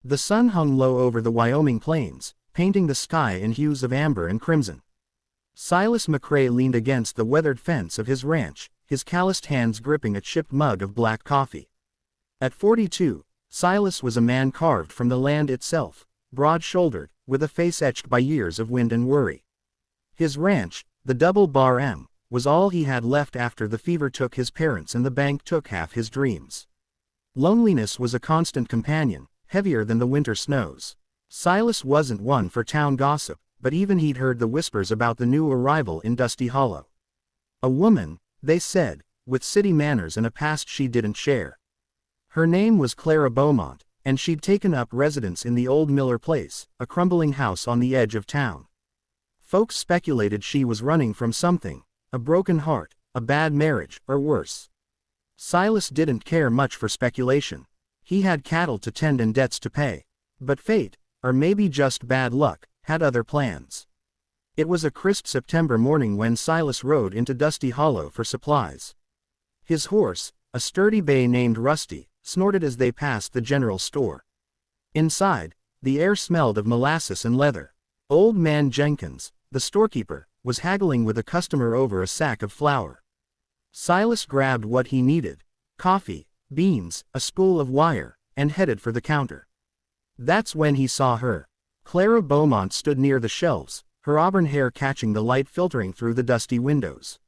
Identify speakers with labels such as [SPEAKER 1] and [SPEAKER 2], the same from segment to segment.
[SPEAKER 1] The sun hung low over the Wyoming plains, painting the sky in hues of amber and crimson. Silas McCrae leaned against the weathered fence of his ranch, his calloused hands gripping a chipped mug of black coffee. At 42, Silas was a man carved from the land itself, broad-shouldered, with a face etched by years of wind and worry. His ranch, the Double Bar M, was all he had left after the fever took his parents and the bank took half his dreams. Loneliness was a constant companion, heavier than the winter snows. Silas wasn't one for town gossip, but even he'd heard the whispers about the new arrival in Dusty Hollow. A woman, they said, with city manners and a past she didn't share. Her name was Clara Beaumont, and she'd taken up residence in the old Miller Place, a crumbling house on the edge of town. Folks speculated she was running from something, a broken heart, a bad marriage, or worse. Silas didn't care much for speculation. He had cattle to tend and debts to pay. But fate, or maybe just bad luck, had other plans. It was a crisp September morning when Silas rode into Dusty Hollow for supplies. His horse, a sturdy bay named Rusty, snorted as they passed the general store. Inside, the air smelled of molasses and leather. Old man Jenkins, the storekeeper, was haggling with a customer over a sack of flour. Silas grabbed what he needed: coffee, beans, a spool of wire, and headed for the counter. That's when he saw her. Clara Beaumont stood near the shelves, her auburn hair catching the light filtering through the dusty windows.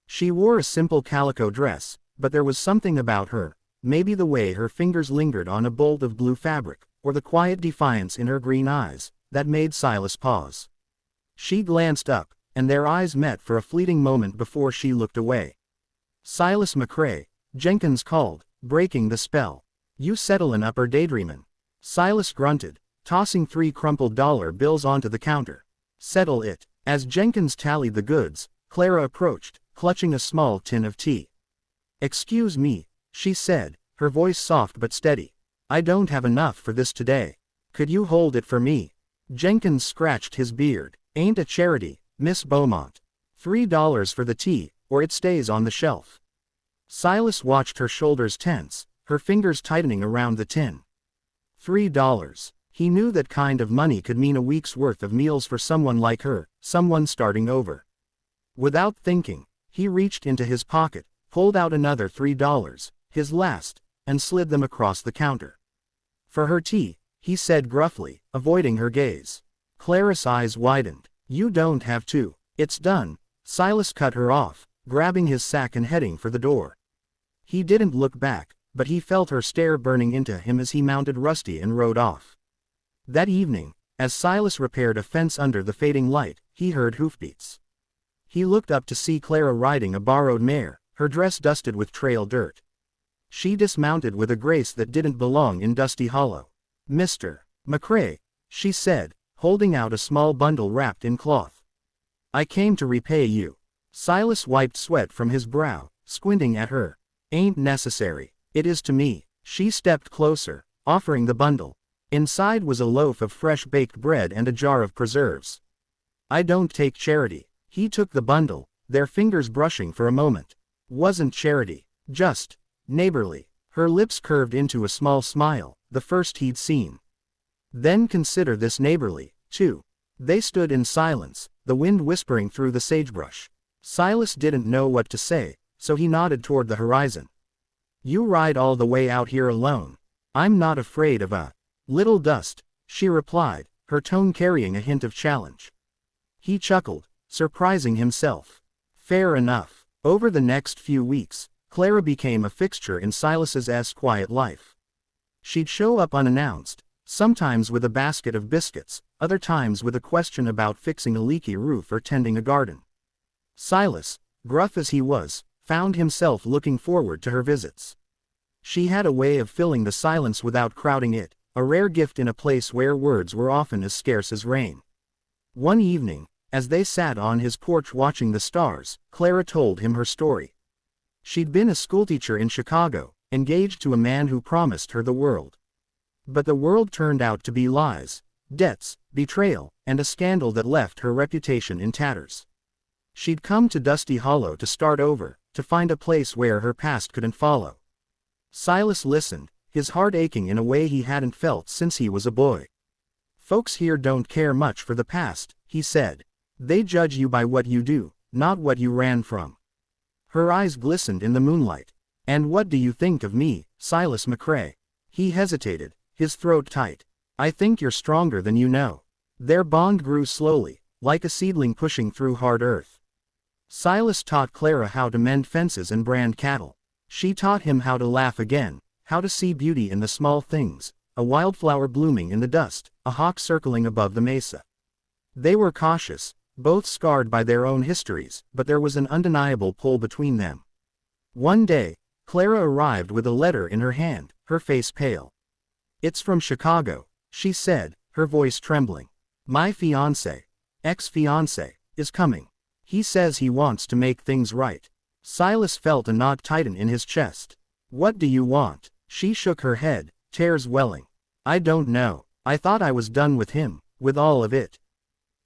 [SPEAKER 1] She wore a simple calico dress, but there was something about her, maybe the way her fingers lingered on a bolt of blue fabric, or the quiet defiance in her green eyes, that made Silas pause. She glanced up, and their eyes met for a fleeting moment before she looked away. "Silas McCrae," Jenkins called, breaking the spell. "You settlin' up or daydreamin'?" Silas grunted, tossing 3 crumpled dollar bills onto the counter. "Settle it." As Jenkins tallied the goods, Clara approached, clutching a small tin of tea. "Excuse me," she said, her voice soft but steady. "I don't have enough for this today. Could you hold it for me?" Jenkins scratched his beard. "Ain't a charity, Miss Beaumont. $3 for the tea, or it stays on the shelf." Silas watched her shoulders tense, her fingers tightening around the tin. $3. He knew that kind of money could mean a week's worth of meals for someone like her, someone starting over. Without thinking, he reached into his pocket, pulled out another $3, his last, and slid them across the counter. "For her tea," he said gruffly, avoiding her gaze. Clara's eyes widened. "You don't have to. It's done." Silas cut her off, grabbing his sack and heading for the door. He didn't look back, but he felt her stare burning into him as he mounted Rusty and rode off. That evening, as Silas repaired a fence under the fading light, he heard hoofbeats. He looked up to see Clara riding a borrowed mare, her dress dusted with trail dirt. She dismounted with a grace that didn't belong in Dusty Hollow. "Mr. McCrae," she said, holding out a small bundle wrapped in cloth. "I came to repay you." Silas wiped sweat from his brow, squinting at her. "Ain't necessary. It is to me." She stepped closer, offering the bundle. Inside was a loaf of fresh baked bread and a jar of preserves. "I don't take charity." He took the bundle, their fingers brushing for a moment. "Wasn't charity. Just neighborly." Her lips curved into a small smile, the first he'd seen. "Then consider this neighborly, too." They stood in silence, the wind whispering through the sagebrush. Silas didn't know what to say, so he nodded toward the horizon. "You ride all the way out here alone?" "I'm not afraid of a little dust," she replied, her tone carrying a hint of challenge. He chuckled, surprising himself. "Fair enough." Over the next few weeks, Clara became a fixture in Silas's quiet life. She'd show up unannounced, sometimes with a basket of biscuits, other times with a question about fixing a leaky roof or tending a garden. Silas, gruff as he was, found himself looking forward to her visits. She had a way of filling the silence without crowding it, a rare gift in a place where words were often as scarce as rain. One evening, as they sat on his porch watching the stars, Clara told him her story. She'd been a schoolteacher in Chicago, engaged to a man who promised her the world. But the world turned out to be lies, debts, betrayal, and a scandal that left her reputation in tatters. She'd come to Dusty Hollow to start over, to find a place where her past couldn't follow. Silas listened, his heart aching in a way he hadn't felt since he was a boy. "Folks here don't care much for the past," he said. "They judge you by what you do, not what you ran from." Her eyes glistened in the moonlight. "And what do you think of me, Silas McRae?" He hesitated, his throat tight. "I think you're stronger than you know." Their bond grew slowly, like a seedling pushing through hard earth. Silas taught Clara how to mend fences and brand cattle. She taught him how to laugh again, how to see beauty in the small things, a wildflower blooming in the dust, a hawk circling above the mesa. They were cautious, both scarred by their own histories, but there was an undeniable pull between them. One day, Clara arrived with a letter in her hand, her face pale. "It's from Chicago," she said, her voice trembling. "My fiancé, ex-fiancé, is coming. He says he wants to make things right." Silas felt a knot tighten in his chest. "What do you want?" She shook her head, tears welling. "I don't know. I thought I was done with him, with all of it.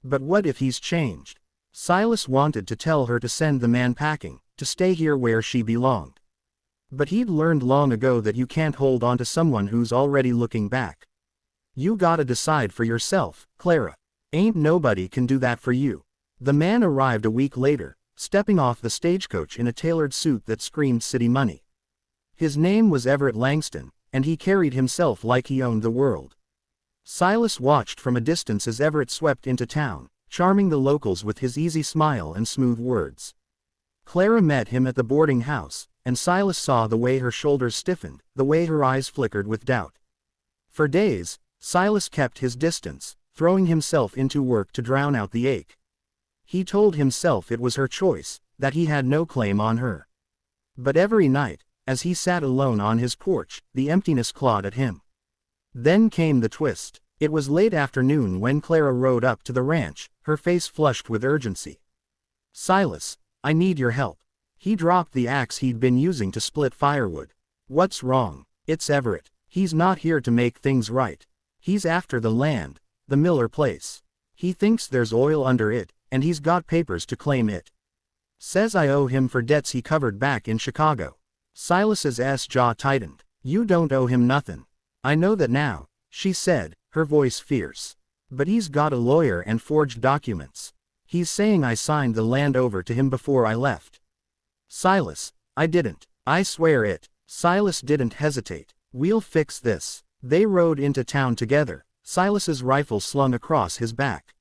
[SPEAKER 1] But what if he's changed?" Silas wanted to tell her to send the man packing, to stay here where she belonged. But he'd learned long ago that you can't hold on to someone who's already looking back. "You gotta decide for yourself, Clara. Ain't nobody can do that for you." The man arrived a week later, stepping off the stagecoach in a tailored suit that screamed city money. His name was Everett Langston, and he carried himself like he owned the world. Silas watched from a distance as Everett swept into town, charming the locals with his easy smile and smooth words. Clara met him at the boarding house, and Silas saw the way her shoulders stiffened, the way her eyes flickered with doubt. For days, Silas kept his distance, throwing himself into work to drown out the ache. He told himself it was her choice, that he had no claim on her. But every night, as he sat alone on his porch, the emptiness clawed at him. Then came the twist. It was late afternoon when Clara rode up to the ranch, her face flushed with urgency. "Silas, I need your help." He dropped the axe he'd been using to split firewood. "What's wrong?" "It's Everett. He's not here to make things right. He's after the land, the Miller place. He thinks there's oil under it, and he's got papers to claim it. Says I owe him for debts he covered back in Chicago." Silas's jaw tightened. "You don't owe him nothin'. I know that now," she said, her voice fierce. "But he's got a lawyer and forged documents. He's saying I signed the land over to him before I left." "Silas, I didn't. I swear it." Silas didn't hesitate. "We'll fix this." They rode into town together, Silas's rifle slung across his back.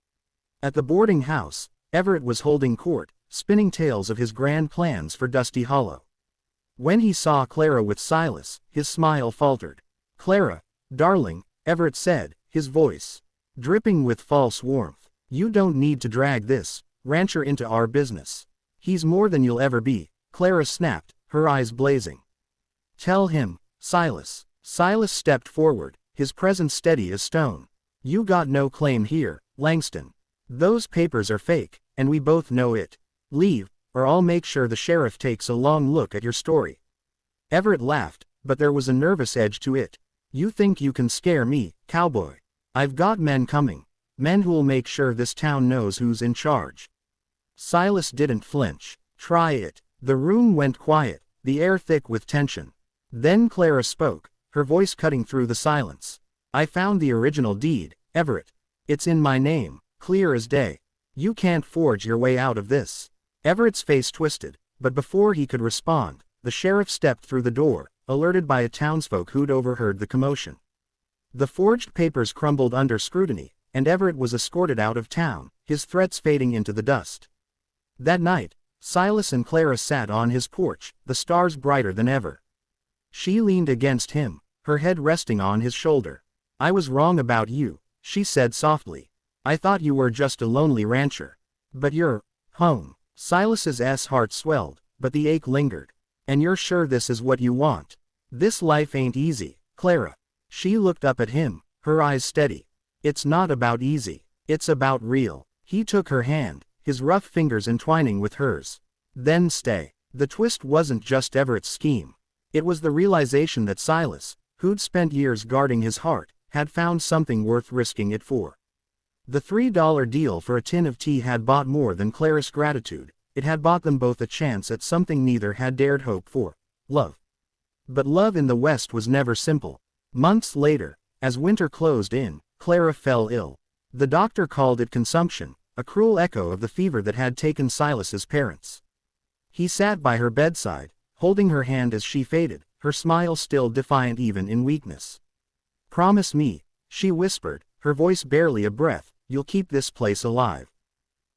[SPEAKER 1] At the boarding house, Everett was holding court, spinning tales of his grand plans for Dusty Hollow. When he saw Clara with Silas, his smile faltered. "Clara, darling," Everett said, his voice dripping with false warmth. "You don't need to drag this rancher into our business. He's more than you'll ever be," Clara snapped, her eyes blazing. "Tell him, Silas." Silas stepped forward, his presence steady as stone. "You got no claim here, Langston. Those papers are fake, and we both know it. Leave, or I'll make sure the sheriff takes a long look at your story." Everett laughed, but there was a nervous edge to it. "You think you can scare me, cowboy? I've got men coming. Men who'll make sure this town knows who's in charge." Silas didn't flinch. "Try it." The room went quiet, the air thick with tension. Then Clara spoke, her voice cutting through the silence. "I found the original deed, Everett. It's in my name, clear as day. You can't forge your way out of this." Everett's face twisted, but before he could respond, the sheriff stepped through the door, alerted by a townsfolk who'd overheard the commotion. The forged papers crumbled under scrutiny, and Everett was escorted out of town, his threats fading into the dust. That night, Silas and Clara sat on his porch, the stars brighter than ever. She leaned against him, her head resting on his shoulder. "I was wrong about you," she said softly. "I thought you were just a lonely rancher. But you're home." Silas's heart swelled, but the ache lingered. "And you're sure this is what you want?" "This life ain't easy, Clara." She looked up at him, her eyes steady. "It's not about easy. It's about real." He took her hand, his rough fingers entwining with hers. "Then stay." The twist wasn't just Everett's scheme. It was the realization that Silas, who'd spent years guarding his heart, had found something worth risking it for. The $3 deal for a tin of tea had bought more than Clara's gratitude. It had bought them both a chance at something neither had dared hope for: love. But love in the West was never simple. Months later, as winter closed in, Clara fell ill. The doctor called it consumption, a cruel echo of the fever that had taken Silas's parents. He sat by her bedside, holding her hand as she faded, her smile still defiant even in weakness. "Promise me," she whispered, her voice barely a breath, "you'll keep this place alive.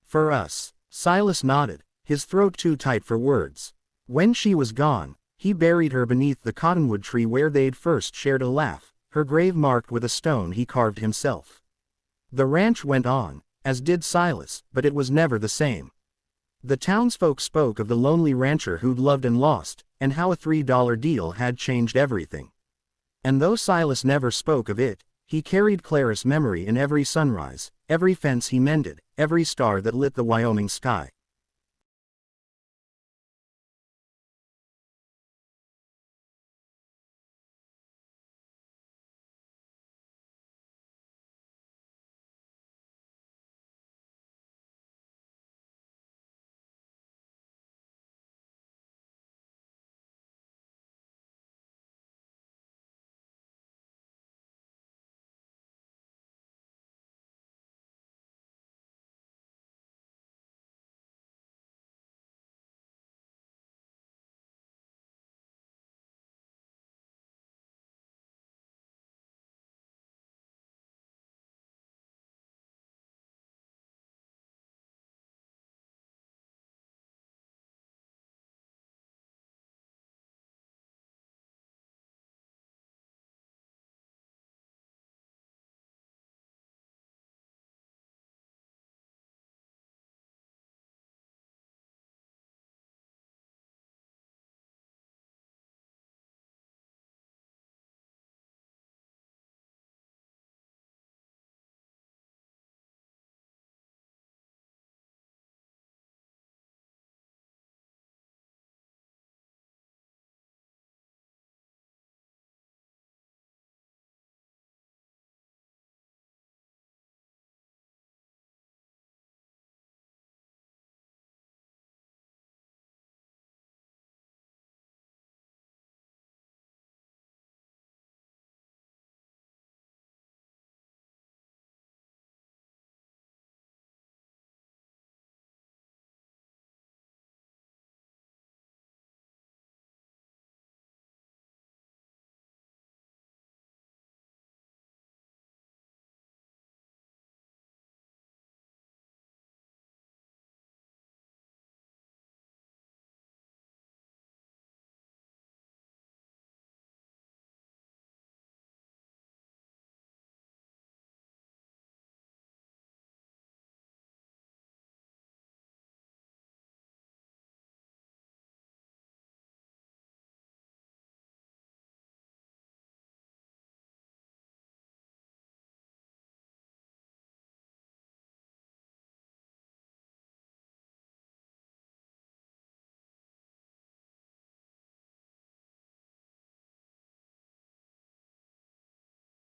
[SPEAKER 1] For us." Silas nodded, his throat too tight for words. When she was gone, he buried her beneath the cottonwood tree where they'd first shared a laugh, her grave marked with a stone he carved himself. The ranch went on, as did Silas, but it was never the same. The townsfolk spoke of the lonely rancher who'd loved and lost, and how a $3 deal had changed everything. And though Silas never spoke of it, he carried Clara's memory in every sunrise, every fence he mended, every star that lit the Wyoming sky.